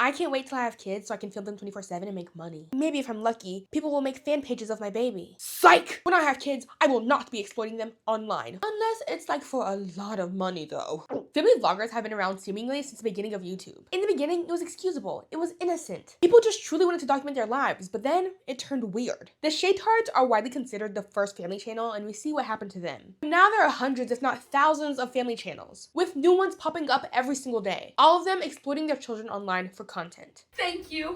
I can't wait till I have kids so I can film them 24/7 and make money. Maybe if I'm lucky, people will make fan pages of my baby. Psych! When I have kids, I will not be exploiting them online. Unless it's like for a lot of money though. Family vloggers have been around seemingly since the beginning of YouTube. In the beginning, it was excusable. It was innocent. People just truly wanted to document their lives, but then it turned weird. The Shaytards are widely considered the first family channel, and we see what happened to them. Now there are hundreds, if not thousands, of family channels, with new ones popping up every single day. All of them exploiting their children online for content. Thank you.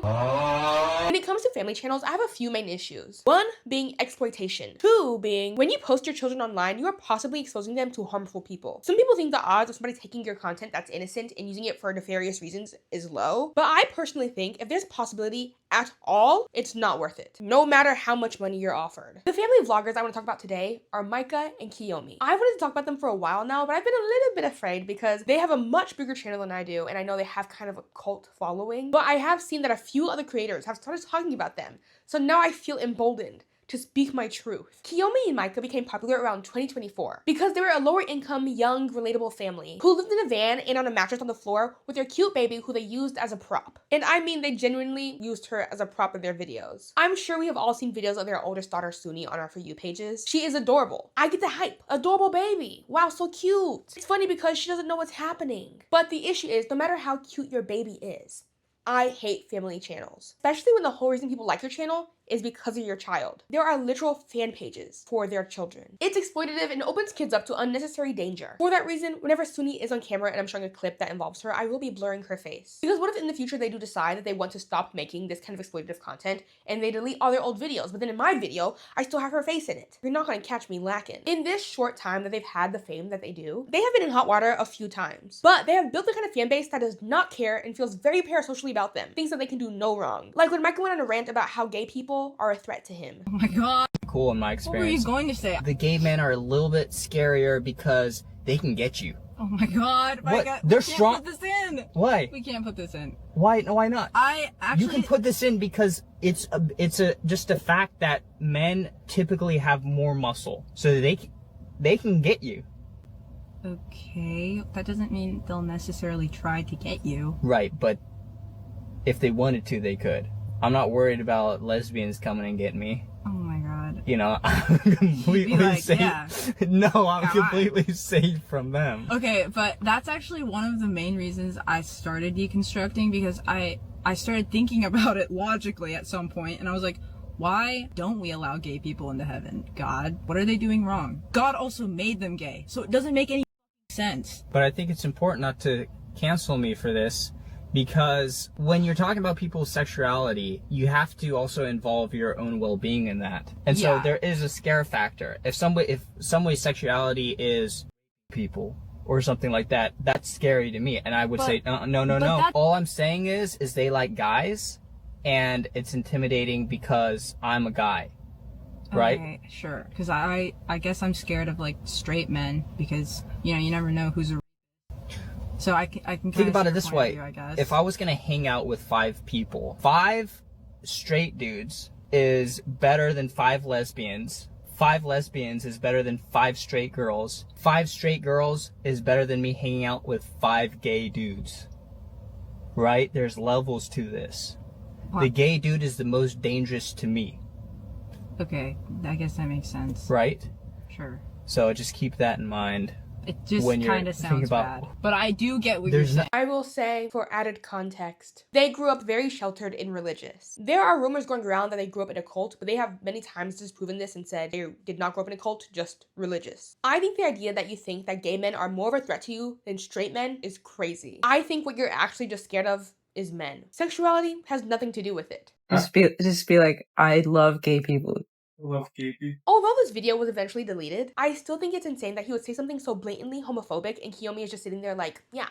When it comes to family channels, I have a few main issues. One being exploitation. Two being, when you post your children online, you are possibly exposing them to harmful people. Some people think the odds of somebody taking your content that's innocent and using it for nefarious reasons is low, but I personally think if there's possibility at all, it's not worth it, no matter how much money you're offered. The family vloggers I want to talk about today are Micha and Kiyomi. I wanted to talk about them for a while now, but I've been a little bit afraid because they have a much bigger channel than I do, and I know they have kind of a cult following, but I have seen that a few other creators have started talking about them, so now I feel emboldened to speak my truth. Kiyomi and Micha became popular around 2024 because they were a lower income, young, relatable family who lived in a van and on a mattress on the floor with their cute baby who they used as a prop. And I mean, they genuinely used her as a prop in their videos. I'm sure we have all seen videos of their oldest daughter, Suni, on our For You pages. She is adorable. I get the hype. Adorable baby. Wow, so cute. It's funny because she doesn't know what's happening. But the issue is, no matter how cute your baby is, I hate family channels, especially when the whole reason people like your channel is because of your child. There are literal fan pages for their children. It's exploitative and opens kids up to unnecessary danger. For that reason, whenever Suni is on camera and I'm showing a clip that involves her, I will be blurring her face. Because what if in the future they do decide that they want to stop making this kind of exploitative content and they delete all their old videos, but then in my video, I still have her face in it? You're not gonna catch me lacking. In this short time that they've had the fame that they do, they have been in hot water a few times, but they have built the kind of fan base that does not care and feels very parasocially about them, thinks that they can do no wrong. Like when Micha went on a rant about how gay people are a threat to him. Oh my god. Cool in my What were experience. you going to say? The gay men are a little bit scarier because they can get you. Oh my god. What? God. They're We strong. can't put this in. Why? We can't put this in. Why? No, why not? I actually. You can put this in because it's just a fact that men typically have more muscle, so they can get you. Okay, that doesn't mean they'll necessarily try to get you. Right, but if they wanted to, they could. I'm not worried about lesbians coming and getting me. Oh my god. You know, I'm completely like, safe. yeah. No, I'm Come completely safe from them. Okay, but that's actually one of the main reasons I started deconstructing, because I started thinking about it logically at some point, and I was like, why don't we allow gay people into heaven? God, what are they doing wrong? God also made them gay, so it doesn't make any sense. But I think it's important not to cancel me for this, because when you're talking about people's sexuality, you have to also involve your own well-being in that. And so Yeah. there is a scare factor. If somebody's sexuality is people or something like that, that's scary to me. And I would say, no. that- All I'm saying is they like guys, and it's intimidating because I'm a guy. Right? Okay, sure. Because I guess I'm scared of like straight men, because you know you never know who's a. So I can Think about see it your this point of way. view, I guess. If I was gonna hang out with 5 people, 5 straight dudes is better than 5 lesbians. 5 lesbians is better than 5 straight girls. 5 straight girls is better than me hanging out with 5 gay dudes. Right? There's levels to this. What? The gay dude is the most dangerous to me. Okay, I guess that makes sense. Right? Sure. So just keep that in mind. It just When you're kind of thinking sounds about- bad. But I do get what There's you're saying. I will say, for added context, they grew up very sheltered and religious. There are rumors going around that they grew up in a cult, but they have many times disproven this and said they did not grow up in a cult, just religious. I think the idea that you think that gay men are more of a threat to you than straight men is crazy. I think what you're actually just scared of is men. Sexuality has nothing to do with it. Just be like, I love gay people. Love gay people. Although this video was eventually deleted, I still think it's insane that he would say something so blatantly homophobic and Kiyomi is just sitting there like, yeah,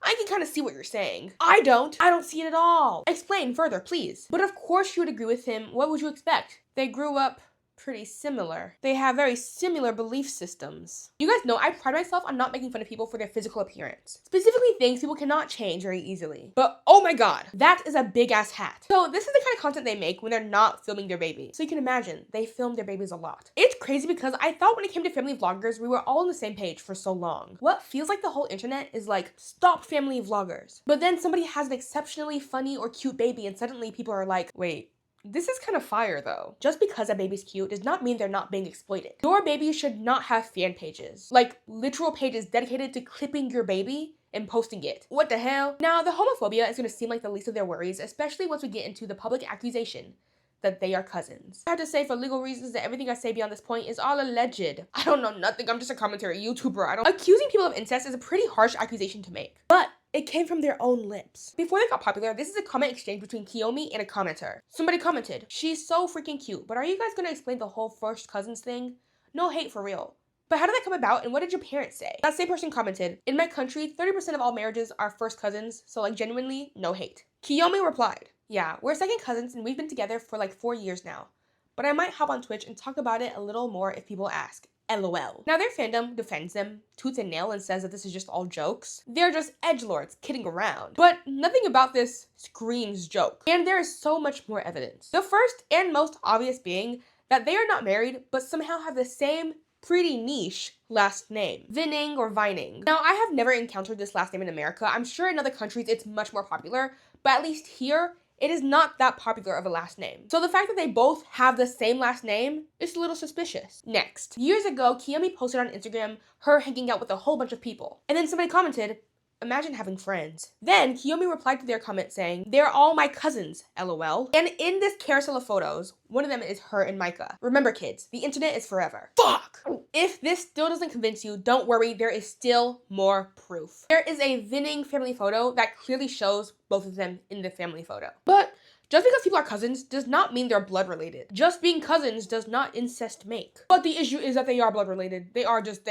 I can kind of see what you're saying. I don't see it at all. Explain further, please. But of course you would agree with him. What would you expect? They grew up pretty similar. They have very similar belief systems. You guys know I pride myself on not making fun of people for their physical appearance, specifically things people cannot change very easily. But oh my god, that is a big ass hat. So this is the kind of content they make when they're not filming their baby. So you can imagine, they film their babies a lot. It's crazy because I thought when it came to family vloggers, we were all on the same page for so long. What feels like the whole internet is like, stop family vloggers. But then somebody has an exceptionally funny or cute baby and suddenly people are like, wait, this is kind of fire though. Just because a baby's cute does not mean they're not being exploited. Your baby should not have fan pages. Like literal pages dedicated to clipping your baby and posting it. What the hell? Now, the homophobia is going to seem like the least of their worries, especially once we get into the public accusation that they are cousins. I have to say for legal reasons that everything I say beyond this point is all alleged. I don't know nothing, I'm just a commentary YouTuber. Accusing people of incest is a pretty harsh accusation to make, but it came from their own lips. Before they got popular, this is a comment exchange between Kiyomi and a commenter. Somebody commented, "She's so freaking cute, but are you guys gonna explain the whole first cousins thing? No hate for real. But how did that come about and what did your parents say?" That same person commented, "In my country, 30% of all marriages are first cousins, so like genuinely, no hate." Kiyomi replied, "Yeah, we're second cousins and we've been together for like 4 years now. But I might hop on Twitch and talk about it a little more if people ask. LOL." Now their fandom defends them tooth and nail and says that this is just all jokes. They're just edgelords kidding around. But nothing about this screams joke. And there is so much more evidence. The first and most obvious being that they are not married, but somehow have the same pretty niche last name, Vining or Vining. Now, I have never encountered this last name in America. I'm sure in other countries it's much more popular, but at least here, it is not that popular of a last name. So the fact that they both have the same last name is a little suspicious. Next, years ago, Kiyomi posted on Instagram her hanging out with a whole bunch of people. And then somebody commented, "Imagine having friends." Then Kiyomi replied to their comment saying, "They're all my cousins, LOL." And in this carousel of photos, one of them is her and Micah. Remember kids, the internet is forever. Fuck! If this still doesn't convince you, don't worry, there is still more proof. There is a Vining family photo that clearly shows both of them in the family photo. But just because people are cousins does not mean they're blood related. Just being cousins does not incest make. But the issue is that they are blood related. They are just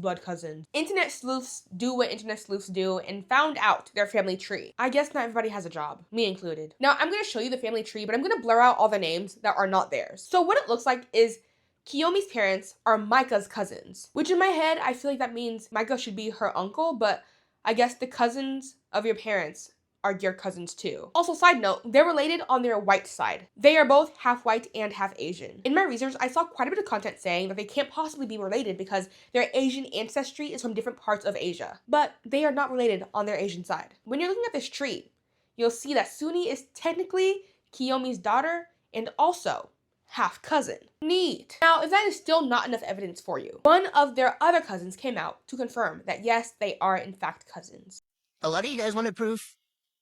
blood cousins. Internet sleuths do what internet sleuths do and found out their family tree. I guess not everybody has a job, me included. Now I'm gonna show you the family tree, but I'm gonna blur out all the names that are not theirs. So what it looks like is Kiyomi's parents are Micah's cousins, which in my head, I feel like that means Micah should be her uncle, but I guess the cousins of your parents are your cousins too. Also, side note, they're related on their white side. They are both half white and half Asian. In my research, I saw quite a bit of content saying that they can't possibly be related because their Asian ancestry is from different parts of Asia. But they are not related on their Asian side. When you're looking at this tree, you'll see that Suni is technically Kiyomi's daughter and also half cousin. Neat. Now, if that is still not enough evidence for you, one of their other cousins came out to confirm that yes, they are in fact cousins. A lot of you guys wanted proof.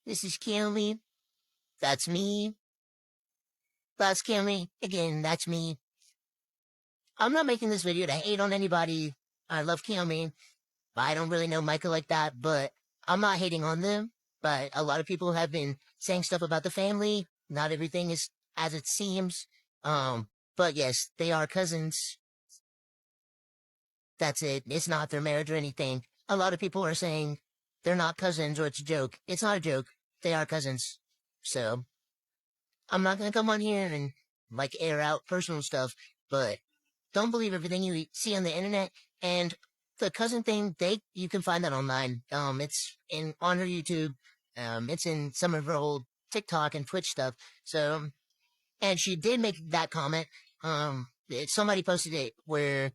This is Kiyomi. That's me. That's Kiyomi. Again, that's me. I'm not making this video to hate on anybody. I love Kiyomi. I don't really know Micah like that, but I'm not hating on them. But a lot of people have been saying stuff about the family. Not everything is as it seems. But yes, they are cousins. That's it. It's not their marriage or anything. A lot of people are saying they're not cousins or it's a joke. It's not a joke. They are cousins. So, I'm not gonna come on here and, like, air out personal stuff, but don't believe everything you see on the internet. And the cousin thing, you can find that online. It's on her YouTube. It's in some of her old TikTok and Twitch stuff. So, and she did make that comment. Somebody posted it where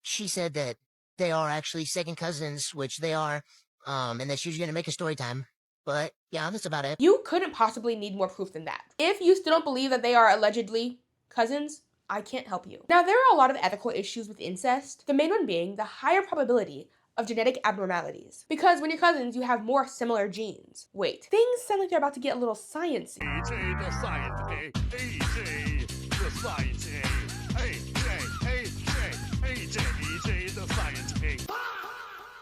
she said that they are actually second cousins, which they are. And that she's gonna make a story time. But yeah, that's about it. You couldn't possibly need more proof than that. If you still don't believe that they are allegedly cousins, I can't help you. Now, there are a lot of ethical issues with incest, the main one being the higher probability of genetic abnormalities. Because when you're cousins, you have more similar genes. Wait, things sound like they're about to get a little sciencey.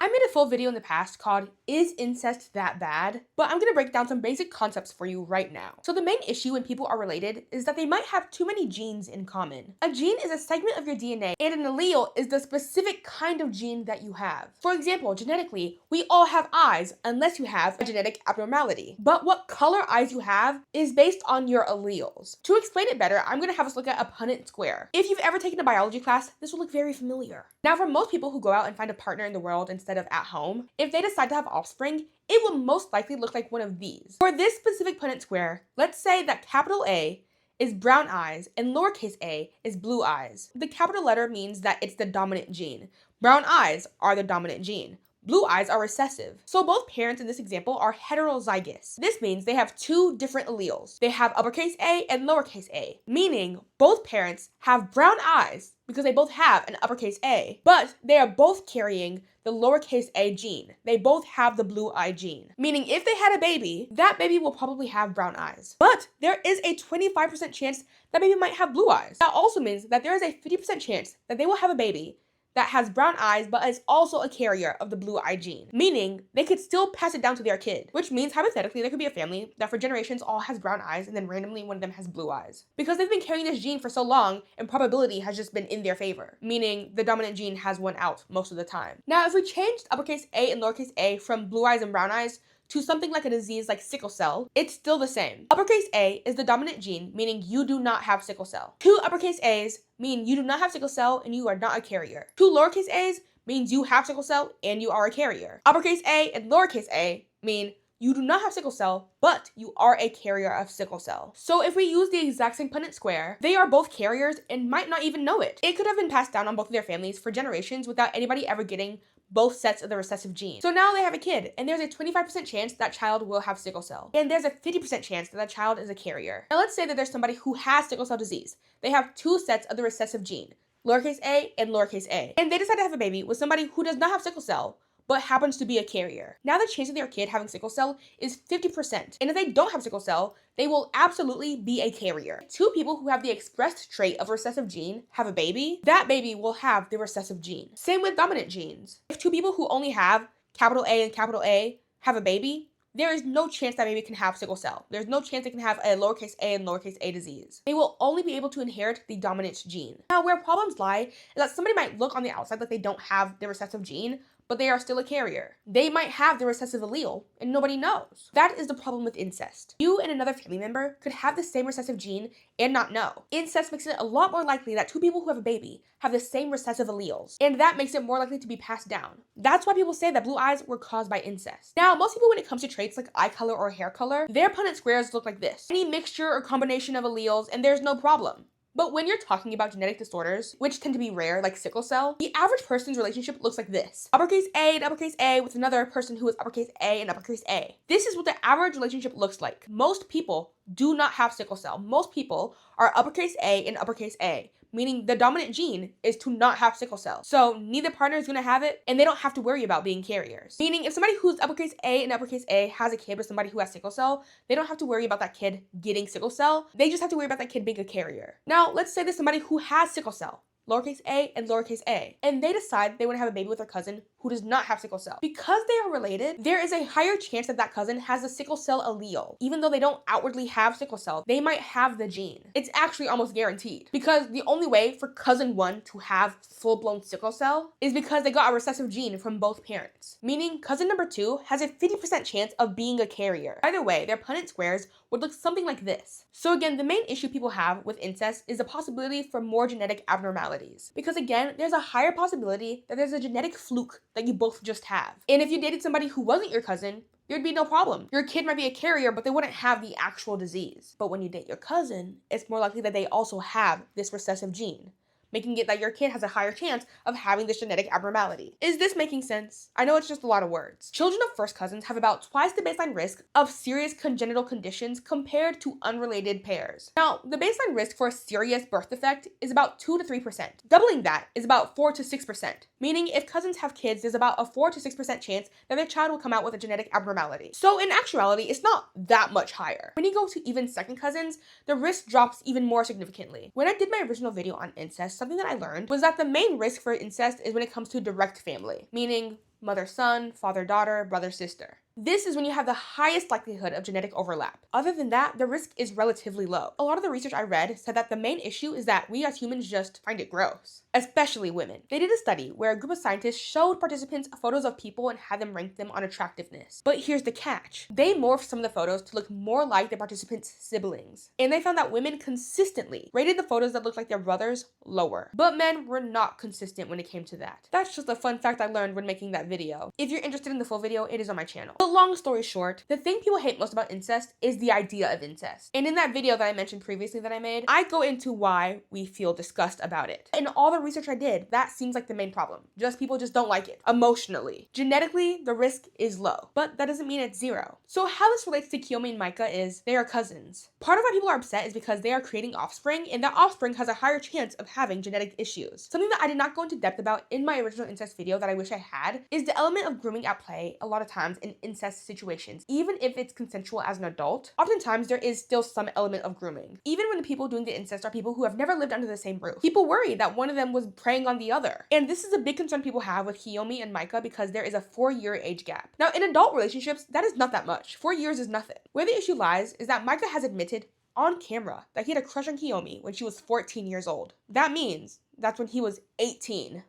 I made a full video in the past called Is Incest That Bad? But I'm gonna break down some basic concepts for you right now. So the main issue when people are related is that they might have too many genes in common. A gene is a segment of your DNA, and an allele is the specific kind of gene that you have. For example, genetically, we all have eyes unless you have a genetic abnormality. But what color eyes you have is based on your alleles. To explain it better, I'm gonna have us look at a Punnett square. If you've ever taken a biology class, this will look very familiar. Now, for most people who go out and find a partner in the world instead of at home, if they decide to have offspring, it will most likely look like one of these. For this specific Punnett square, let's say that capital A is brown eyes and lowercase a is blue eyes. The capital letter means that it's the dominant gene. Brown eyes are the dominant gene. Blue eyes are recessive. So both parents in this example are heterozygous. This means they have two different alleles. They have uppercase A and lowercase a, meaning both parents have brown eyes because they both have an uppercase A, but they are both carrying the lowercase a gene. They both have the blue eye gene, meaning if they had a baby, that baby will probably have brown eyes. But there is a 25% chance that baby might have blue eyes. That also means that there is a 50% chance that they will have a baby that has brown eyes but is also a carrier of the blue eye gene, meaning they could still pass it down to their kid, which means hypothetically there could be a family that for generations all has brown eyes and then randomly one of them has blue eyes. Because they've been carrying this gene for so long and probability has just been in their favor, meaning the dominant gene has won out most of the time. Now, if we changed uppercase A and lowercase a from blue eyes and brown eyes to something like a disease like sickle cell, it's still the same. Uppercase A is the dominant gene, meaning you do not have sickle cell. Two uppercase A's mean you do not have sickle cell and you are not a carrier. Two lowercase a's means you have sickle cell and you are a carrier. Uppercase A and lowercase a mean you do not have sickle cell, but you are a carrier of sickle cell. So if we use the exact same Punnett square, they are both carriers and might not even know it. It could have been passed down on both of their families for generations without anybody ever getting both sets of the recessive gene. So now they have a kid, and there's a 25% chance that child will have sickle cell. And there's a 50% chance that child is a carrier. Now let's say that there's somebody who has sickle cell disease. They have two sets of the recessive gene, lowercase a and lowercase a. And they decide to have a baby with somebody who does not have sickle cell, but happens to be a carrier. Now the chance of their kid having sickle cell is 50%. And if they don't have sickle cell, they will absolutely be a carrier. Two people who have the expressed trait of recessive gene have a baby, that baby will have the recessive gene. Same with dominant genes. If two people who only have capital A and capital A have a baby, there is no chance that baby can have sickle cell. There's no chance they can have a lowercase a and lowercase a disease. They will only be able to inherit the dominant gene. Now, where problems lie is that somebody might look on the outside like they don't have the recessive gene, but they are still a carrier. They might have the recessive allele, and nobody knows. That is the problem with incest. You and another family member could have the same recessive gene and not know. Incest makes it a lot more likely that two people who have a baby have the same recessive alleles, and that makes it more likely to be passed down. That's why people say that blue eyes were caused by incest. Now, most people when it comes to traits like eye color or hair color, their Punnett squares look like this. Any mixture or combination of alleles, and there's no problem. But when you're talking about genetic disorders, which tend to be rare, like sickle cell, the average person's relationship looks like this. Uppercase A and uppercase A with another person who is uppercase A and uppercase A. This is what the average relationship looks like. Most people do not have sickle cell. Most people are uppercase A and uppercase A, meaning the dominant gene is to not have sickle cell. So neither partner is going to have it, and they don't have to worry about being carriers. Meaning if somebody who's uppercase A and uppercase A has a kid with somebody who has sickle cell, they don't have to worry about that kid getting sickle cell. They just have to worry about that kid being a carrier. Now, let's say there's somebody who has sickle cell, lowercase a and lowercase a, and they decide they want to have a baby with their cousin who does not have sickle cell. Because they are related, there is a higher chance that that cousin has a sickle cell allele. Even though they don't outwardly have sickle cell, they might have the gene. It's actually almost guaranteed, because the only way for cousin 1 to have full-blown sickle cell is because they got a recessive gene from both parents, meaning cousin number 2 has a 50% chance of being a carrier. Either way, their Punnett squares would look something like this. So again, the main issue people have with incest is the possibility for more genetic abnormalities, because again, there's a higher possibility that there's a genetic fluke that you both just have. And if you dated somebody who wasn't your cousin, there'd be no problem. Your kid might be a carrier, but they wouldn't have the actual disease. But when you date your cousin, it's more likely that they also have this recessive gene, making it that your kid has a higher chance of having this genetic abnormality. Is this making sense? I know it's just a lot of words. Children of first cousins have about twice the baseline risk of serious congenital conditions compared to unrelated pairs. Now, the baseline risk for a serious birth defect is about 2 to 3%. Doubling that is about 4 to 6%, meaning if cousins have kids, there's about a 4 to 6% chance that their child will come out with a genetic abnormality. So in actuality, it's not that much higher. When you go to even second cousins, the risk drops even more significantly. When I did my original video on incest, something that I learned was that the main risk for incest is when it comes to direct family, meaning mother-son, father-daughter, brother-sister. This is when you have the highest likelihood of genetic overlap. Other than that, the risk is relatively low. A lot of the research I read said that the main issue is that we as humans just find it gross, especially women. They did a study where a group of scientists showed participants photos of people and had them rank them on attractiveness. But here's the catch. They morphed some of the photos to look more like the participants' siblings. And they found that women consistently rated the photos that looked like their brothers lower. But men were not consistent when it came to that. That's just a fun fact I learned when making that video. If you're interested in the full video, it is on my channel. But long story short, the thing people hate most about incest is the idea of incest. And in that video that I mentioned previously that I made, I go into why we feel disgust about it. In all the research I did, that seems like the main problem. People just don't like it emotionally. Genetically, the risk is low, but that doesn't mean it's zero. So how this relates to Kiyomi and Micha is they are cousins. Part of why people are upset is because they are creating offspring, and that offspring has a higher chance of having genetic issues. Something that I did not go into depth about in my original incest video that I wish I had is the element of grooming at play a lot of times in incest situations. Even if it's consensual as an adult, oftentimes there is still some element of grooming. Even when the people doing the incest are people who have never lived under the same roof. People worry that one of them was preying on the other. And this is a big concern people have with Kiyomi and Micha because there is a 4-year age gap. Now, in adult relationships, that is not that much. 4 years is nothing. Where the issue lies is that Micha has admitted on camera that he had a crush on Kiyomi when she was 14 years old. That means that's when he was 18.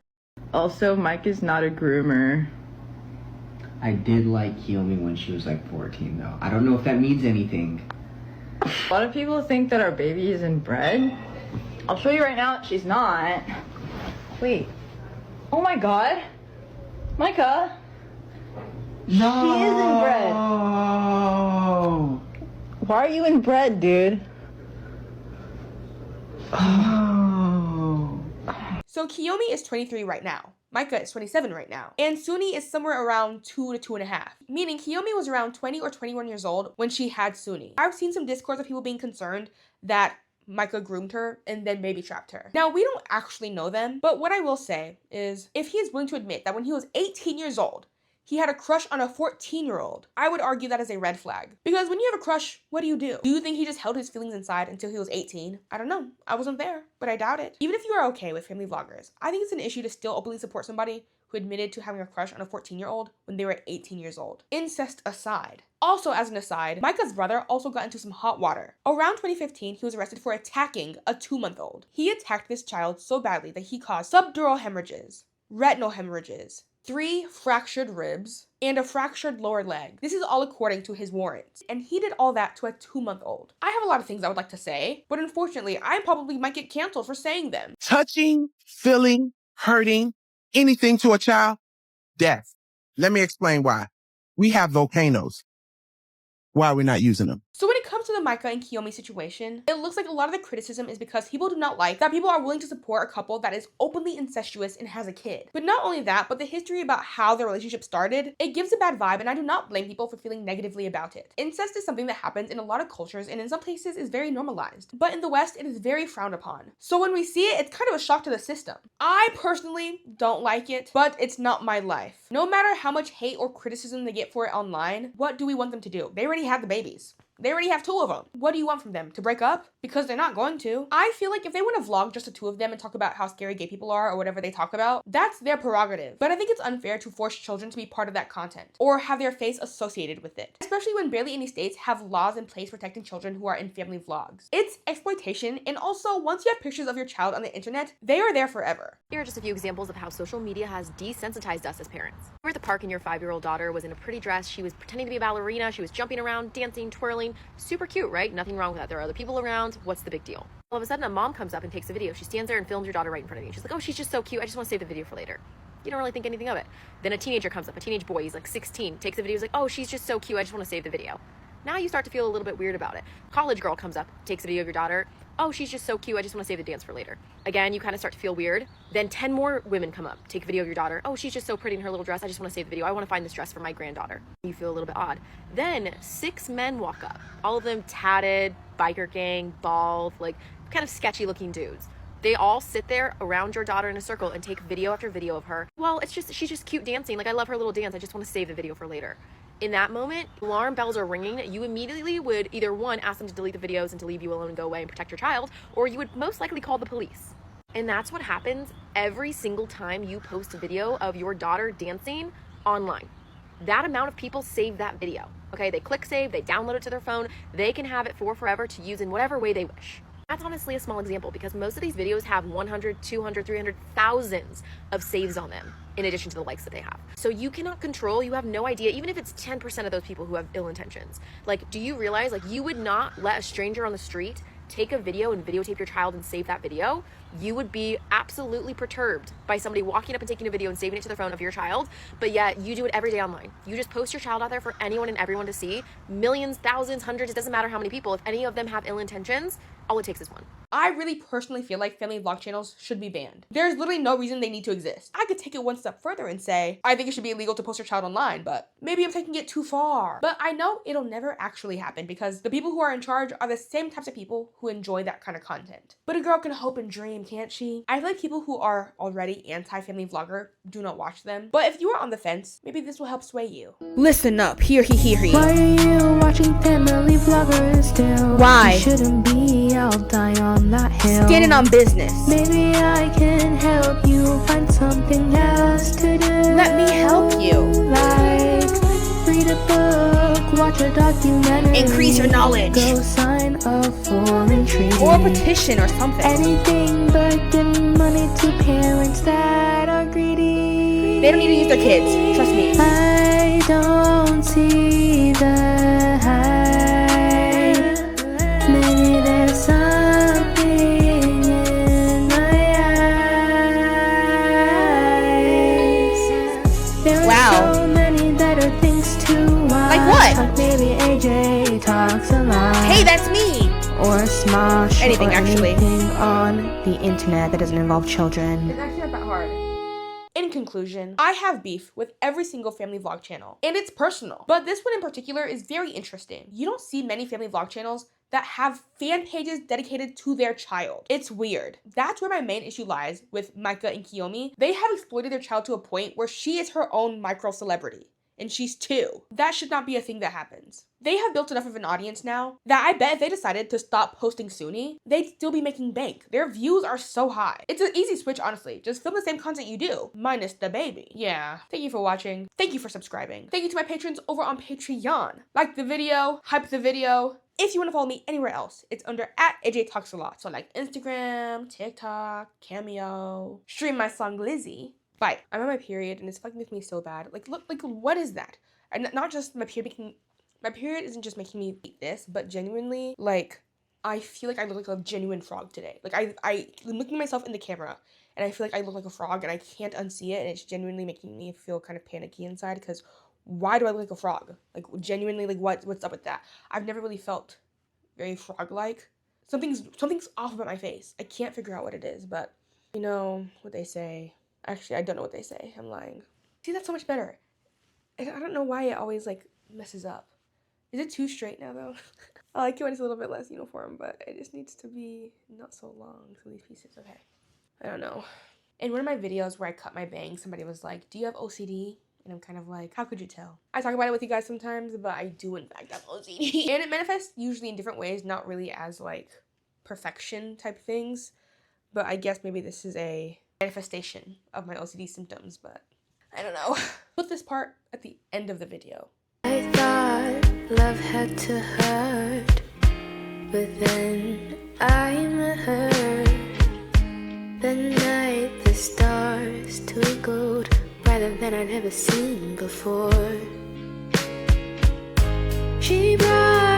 Also, Mike is not a groomer. I did like Kiyomi when she was like 14 though. I don't know if that means anything. A lot of people think that our baby is inbred. I'll show you right now that she's not. Wait. Oh my god. Micha. No. She is inbred. Why are you inbred, dude? Oh. So Kiyomi is 23 right now. Micha is 27 right now. And Suni is somewhere around 2 to 2.5. Meaning Kiyomi was around 20 or 21 years old when she had Suni. I've seen some discourse of people being concerned that Micha groomed her and then baby trapped her. Now, we don't actually know them, but what I will say is if he is willing to admit that when he was 18 years old, he had a crush on a 14-year-old, I would argue that is a red flag. Because when you have a crush, what do? Do you think he just held his feelings inside until he was 18? I don't know. I wasn't there, but I doubt it. Even if you are okay with family vloggers, I think it's an issue to still openly support somebody who admitted to having a crush on a 14-year-old when they were 18 years old. Incest aside. Also, as an aside, Micha's brother also got into some hot water. Around 2015, he was arrested for attacking a 2-month-old. He attacked this child so badly that he caused subdural hemorrhages, retinal hemorrhages, 3 fractured ribs, and a fractured lower leg. This is all according to his warrants. And he did all that to a 2-month-old. I have a lot of things I would like to say, but unfortunately, I probably might get canceled for saying them. Touching, feeling, hurting, anything to a child, death. Let me explain why. We have volcanoes. Why are we not using them? So when it comes to the Micha and Kiyomi situation, it looks like a lot of the criticism is because people do not like that people are willing to support a couple that is openly incestuous and has a kid. But not only that, but the history about how their relationship started, it gives a bad vibe, and I do not blame people for feeling negatively about it. Incest is something that happens in a lot of cultures and in some places is very normalized. But in the West, it is very frowned upon. So when we see it, it's kind of a shock to the system. I personally don't like it, but it's not my life. No matter how much hate or criticism they get for it online, what do we want them to do? They already have the babies. They already have 2 of them. What do you want from them? To break up? Because they're not going to. I feel like if they want to vlog just the 2 of them and talk about how scary gay people are or whatever they talk about, that's their prerogative. But I think it's unfair to force children to be part of that content or have their face associated with it, especially when barely any states have laws in place protecting children who are in family vlogs. It's exploitation, and also once you have pictures of your child on the internet, they are there forever. Here are just a few examples of how social media has desensitized us as parents. We're at the park and your 5-year-old daughter was in a pretty dress. She was pretending to be a ballerina. She was jumping around, dancing, twirling. Super cute, right? Nothing wrong with that. There are other people around. What's the big deal? All of a sudden, a mom comes up and takes a video. She stands there and films your daughter right in front of you. She's like, oh, she's just so cute. I just want to save the video for later. You don't really think anything of it. Then a teenager comes up, a teenage boy, he's like 16, takes a video. He's like, oh, she's just so cute. I just want to save the video. Now you start to feel a little bit weird about it. College girl comes up, takes a video of your daughter. Oh, she's just so cute. I just want to save the dance for later. Again, you kind of start to feel weird. Then 10 more women come up, take a video of your daughter. Oh, she's just so pretty in her little dress. I just want to save the video. I want to find this dress for my granddaughter. You feel a little bit odd. Then 6 men walk up, all of them tatted, biker gang, bald, like kind of sketchy looking dudes. They all sit there around your daughter in a circle and take video after video of her. Well, she's just cute dancing. Like, I love her little dance. I just want to save the video for later. In that moment, alarm bells are ringing. You immediately would either 1, ask them to delete the videos and to leave you alone and go away and protect your child, or you would most likely call the police. And that's what happens every single time you post a video of your daughter dancing online. That amount of people save that video. Okay, they click save, they download it to their phone, they can have it for forever to use in whatever way they wish. That's honestly a small example because most of these videos have 100, 200, 300, thousands of saves on them in addition to the likes that they have. So you cannot control, you have no idea, even if it's 10% of those people who have ill intentions. Like, do you realize, like, you would not let a stranger on the street take a video and videotape your child and save that video? You would be absolutely perturbed by somebody walking up and taking a video and saving it to their phone of your child, but yet you do it every day online. You just post your child out there for anyone and everyone to see. Millions, thousands, hundreds, it doesn't matter how many people. If any of them have ill intentions, all it takes is one. I really personally feel like family vlog channels should be banned. There's literally no reason they need to exist. I could take it one step further and say, I think it should be illegal to post your child online, but maybe I'm taking it too far. But I know it'll never actually happen because the people who are in charge are the same types of people who enjoy that kind of content. But a girl can hope and dream, can't she? I feel like people who are already anti-family vlogger do not watch them. But if you are on the fence, maybe this will help sway you. Listen up, hear. Why are you watching family vloggers still? Why? You shouldn't be out dying on that hill. Standing on business. Maybe I can help you find something else to do. Let me help you. Like read a book, watch a documentary, Increase your knowledge. go sign up for retreat, Or a petition or something. anything but giving money to parents that are greedy. They don't need to use their kids, trust me. I don't see the hype. Maybe there's something in my eyes. There Wow. are so many better things to watch. Like what? Like maybe AJ talks a lot. Hey, that's me. Or Smosh. Anything, or actually. anything on the internet that doesn't involve children. It's actually not that hard. In conclusion, I have beef with every single family vlog channel, and it's personal. But this one in particular is very interesting. You don't see many family vlog channels that have fan pages dedicated to their child. It's weird. That's where my main issue lies with Micha and Kiyomi. They have exploited their child to a point where she is her own micro celebrity. And she's 2. That should not be a thing that happens. They have built enough of an audience now that I bet if they decided to stop posting Sunni, they'd still be making bank. Their views are so high. It's an easy switch, honestly. Just film the same content you do, minus the baby. Yeah. Thank you for watching. Thank you for subscribing. Thank you to my patrons over on Patreon. Like the video, hype the video. If you want to follow me anywhere else, it's under @AJTalksAlot. So like Instagram, TikTok, Cameo. Stream my song Lizzie. Bye. I'm on my period and it's fucking with me so bad. Like, look, like, what is that? And not just my period isn't just making me eat this, but genuinely, like, I feel like I look like a genuine frog today. Like, I'm looking at myself in the camera and I feel like I look like a frog and I can't unsee it, and it's genuinely making me feel kind of panicky inside because why do I look like a frog? Like, genuinely, like, what's up with that? I've never really felt very frog-like. Something's off about my face. I can't figure out what it is, but you know what they say. Actually, I don't know what they say. I'm lying. See, that's so much better. I don't know why it always, like, messes up. Is it too straight now, though? I like it when it's a little bit less uniform, but it just needs to be not so long for these pieces. Okay. I don't know. In one of my videos where I cut my bangs, somebody was like, do you have OCD? And I'm kind of like, how could you tell? I talk about it with you guys sometimes, but I do, in fact, have OCD. And it manifests usually in different ways, not really as, like, perfection type things. But I guess maybe this is a manifestation of my OCD symptoms, but I don't know. Put this part at the end of the video. I thought love had to hurt, but then I met her. The night the stars took gold, brighter than I'd ever seen before. She brought